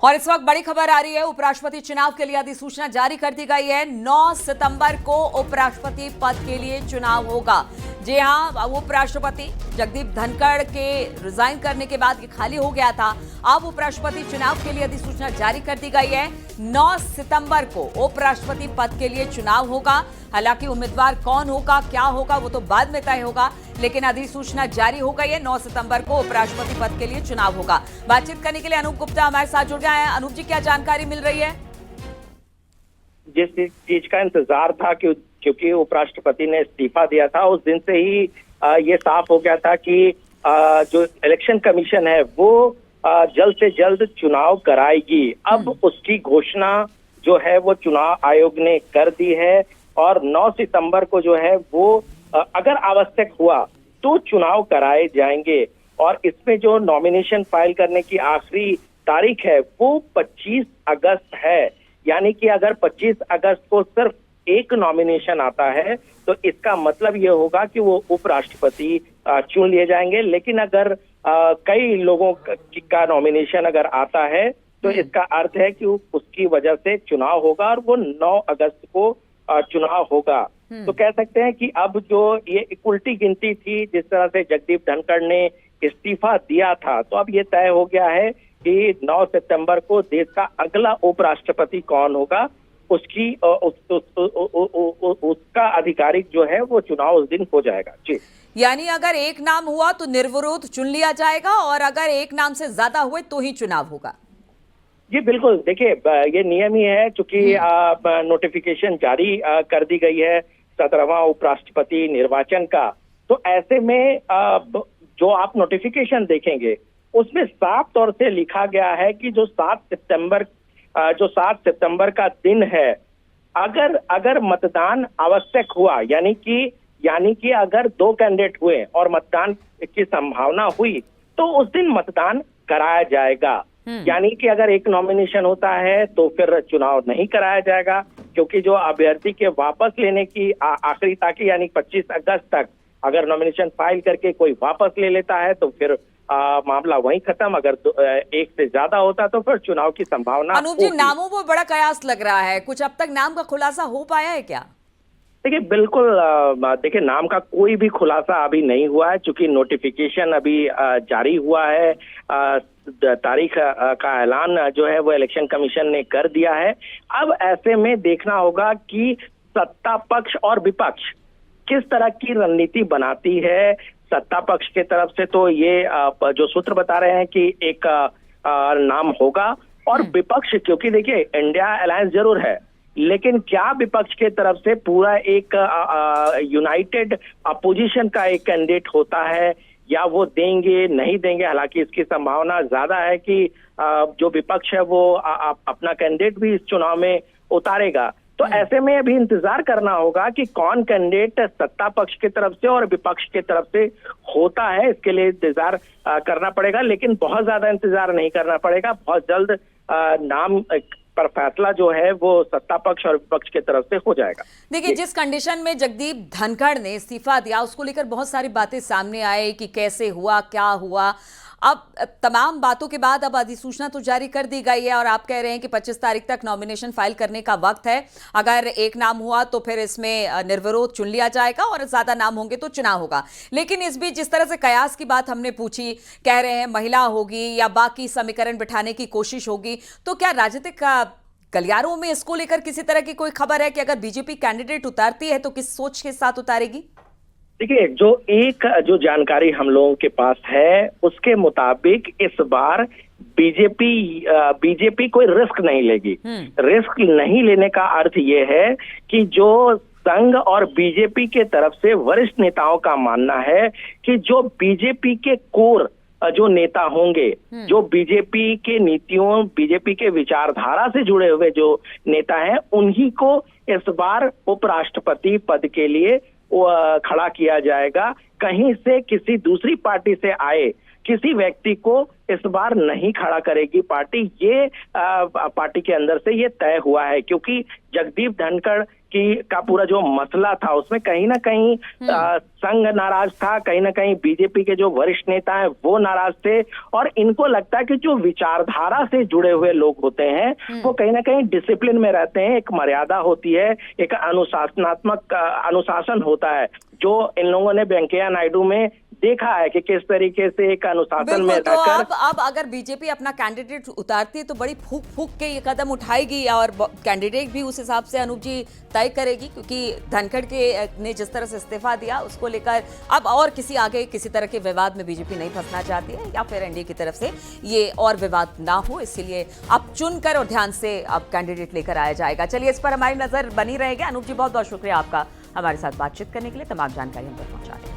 और इस वक्त बड़ी खबर आ रही है, उपराष्ट्रपति चुनाव के लिए अधिसूचना जारी कर दी गई है। 9 सितंबर को उपराष्ट्रपति पद के लिए चुनाव होगा। जी हां, उपराष्ट्रपति जगदीप धनखड़ के रिजाइन करने के बाद ये खाली हो गया था। अब उपराष्ट्रपति चुनाव के लिए अधिसूचना जारी कर दी गई है। 9 सितंबर को उपराष्ट्रपति पद के लिए चुनाव होगा। हालांकि उम्मीदवार कौन होगा, क्या होगा, वो तो बाद में तय होगा, लेकिन अधिसूचना जारी हो गई है। 9 सितंबर को उपराष्ट्रपति पद के लिए चुनाव होगा। बातचीत करने के लिए अनूप गुप्ता हमारे साथ जुड़ गए हैं। अनूप जी, क्या जानकारी मिल रही है? जिस चीज का इंतजार था कि क्योंकि उपराष्ट्रपति ने इस्तीफा दिया था, उस दिन से ही ये साफ हो गया था कि जो इलेक्शन कमीशन है वो जल्द से जल्द चुनाव कराएगी। अब उसकी घोषणा जो है वो चुनाव आयोग ने कर दी है और 9 सितंबर को जो है वो अगर आवश्यक हुआ तो चुनाव कराए जाएंगे। और इसमें जो नॉमिनेशन फाइल करने की आखिरी तारीख है वो 25 अगस्त है। यानी कि अगर 25 अगस्त को सिर्फ एक नॉमिनेशन आता है तो इसका मतलब ये होगा कि वो उपराष्ट्रपति चुन लिए जाएंगे। लेकिन अगर कई लोगों का नॉमिनेशन अगर आता है तो इसका अर्थ है कि उसकी वजह से चुनाव होगा और वो 9 अगस्त को चुनाव होगा। तो कह सकते हैं कि अब जो ये उल्टी गिनती थी, जिस तरह से जगदीप धनखड़ ने इस्तीफा दिया था, तो अब ये तय हो गया है कि 9 सितंबर को देश का अगला उपराष्ट्रपति कौन होगा, उसकी उसका आधिकारिक जो है वो चुनाव उस दिन हो जाएगा। जी, यानी अगर एक नाम हुआ तो निर्विरोध चुन लिया जाएगा और अगर एक नाम से ज्यादा हुए तो ही चुनाव होगा। जी बिल्कुल, देखिए ये नियम ही है, चूंकि नोटिफिकेशन जारी कर दी गई है 17वां उपराष्ट्रपति निर्वाचन का। तो ऐसे में जो आप नोटिफिकेशन देखेंगे उसमें साफ तौर से लिखा गया है कि जो 7 सितंबर का दिन है, अगर मतदान आवश्यक हुआ, यानी कि अगर 2 कैंडिडेट हुए और मतदान की संभावना हुई तो उस दिन मतदान कराया जाएगा। यानी कि अगर एक नॉमिनेशन होता है तो फिर चुनाव नहीं कराया जाएगा, क्योंकि जो अभ्यर्थी के वापस लेने की आखिरी तारीख यानी 25 अगस्त तक अगर नॉमिनेशन फाइल करके कोई वापस ले लेता है तो फिर मामला वहीं खत्म। अगर एक से ज्यादा होता तो फिर चुनाव की संभावना। अनूप जी, नामों पर बड़ा कयास लग रहा है, कुछ अब तक नाम का खुलासा हो पाया है क्या? देखिए बिल्कुल, देखिए नाम का कोई भी खुलासा अभी नहीं हुआ है, क्योंकि नोटिफिकेशन अभी जारी हुआ है। तारीख का ऐलान जो है वो इलेक्शन कमीशन ने कर दिया है। अब ऐसे में देखना होगा कि सत्ता पक्ष और विपक्ष किस तरह की रणनीति बनाती है। सत्ता पक्ष के तरफ से तो ये जो सूत्र बता रहे हैं कि एक नाम होगा, और विपक्ष, क्योंकि देखिए इंडिया अलायंस जरूर है, लेकिन क्या विपक्ष के तरफ से पूरा एक यूनाइटेड अपोजिशन का एक कैंडिडेट होता है या वो देंगे नहीं देंगे। हालांकि इसकी संभावना ज्यादा है कि जो विपक्ष है वो अपना कैंडिडेट भी इस चुनाव में उतारेगा। तो ऐसे में अभी इंतजार करना होगा कि कौन कैंडिडेट सत्ता पक्ष की तरफ से और विपक्ष की तरफ से होता है। इसके लिए इंतजार करना पड़ेगा, लेकिन बहुत ज्यादा इंतजार नहीं करना पड़ेगा। बहुत जल्द नाम पर फैसला जो है वो सत्ता पक्ष और विपक्ष की तरफ से हो जाएगा। देखिए, जिस कंडीशन में जगदीप धनखड़ ने इस्तीफा दिया उसको लेकर बहुत सारी बातें सामने आई कि कैसे हुआ, क्या हुआ। अब तमाम बातों के बाद अब अधिसूचना तो जारी कर दी गई है और आप कह रहे हैं कि 25 तारीख तक नॉमिनेशन फाइल करने का वक्त है। अगर एक नाम हुआ तो फिर इसमें निर्विरोध चुन लिया जाएगा और ज्यादा नाम होंगे तो चुनाव होगा। लेकिन इस बीच जिस तरह से कयास की बात हमने पूछी, कह रहे हैं महिला होगी या बाकी समीकरण बिठाने की कोशिश होगी, तो क्या राजनीतिक गलियारों में इसको लेकर किसी तरह की कोई खबर है कि अगर बीजेपी कैंडिडेट उतारती है तो किस सोच के साथ उतारेगी? देखिए, जो जानकारी हम लोगों के पास है उसके मुताबिक इस बार बीजेपी कोई रिस्क नहीं लेगी। रिस्क नहीं लेने का अर्थ ये है कि जो संघ और बीजेपी के तरफ से वरिष्ठ नेताओं का मानना है कि जो बीजेपी के कोर जो नेता होंगे, जो बीजेपी के नीतियों, बीजेपी के विचारधारा से जुड़े हुए जो नेता हैं, उन्हीं को इस बार उपराष्ट्रपति पद के लिए खड़ा किया जाएगा। कहीं से किसी दूसरी पार्टी से आए किसी व्यक्ति को इस बार नहीं खड़ा करेगी पार्टी। ये पार्टी के अंदर से ये तय हुआ है, क्योंकि जगदीप धनखड़ का पूरा जो मसला था उसमें कहीं ना कहीं संघ नाराज था, कहीं ना कहीं बीजेपी के जो वरिष्ठ नेता हैं वो नाराज थे, और इनको लगता है कि जो विचारधारा से जुड़े हुए लोग होते हैं वो कहीं ना कहीं डिसिप्लिन में रहते हैं, एक मर्यादा होती है, एक अनुशासनात्मक अनुशासन होता है, जो इन लोगों ने वेंकैया नायडू में देखा है कि किस तरीके से एक अनुशासन में तो रहकर। अब अगर बीजेपी अपना कैंडिडेट उतारती है तो बड़ी फूक फूक के ये कदम उठाएगी, और कैंडिडेट भी उस हिसाब से अनूप जी तय करेगी, क्योंकि धनखड़ के ने जिस तरह से इस्तीफा दिया उसको लेकर अब और किसी आगे किसी तरह के विवाद में बीजेपी नहीं फंसना चाहती है, या फिर एनडीए की तरफ से ये और विवाद ना हो, इसलिए अब चुनकर और ध्यान से अब कैंडिडेट लेकर आया जाएगा। चलिए, इस पर हमारी नजर बनी रहेगी। अनूप जी, बहुत बहुत शुक्रिया आपका हमारे साथ बातचीत करने के लिए, तमाम जानकारी हम तक पहुंचा रहे हैं।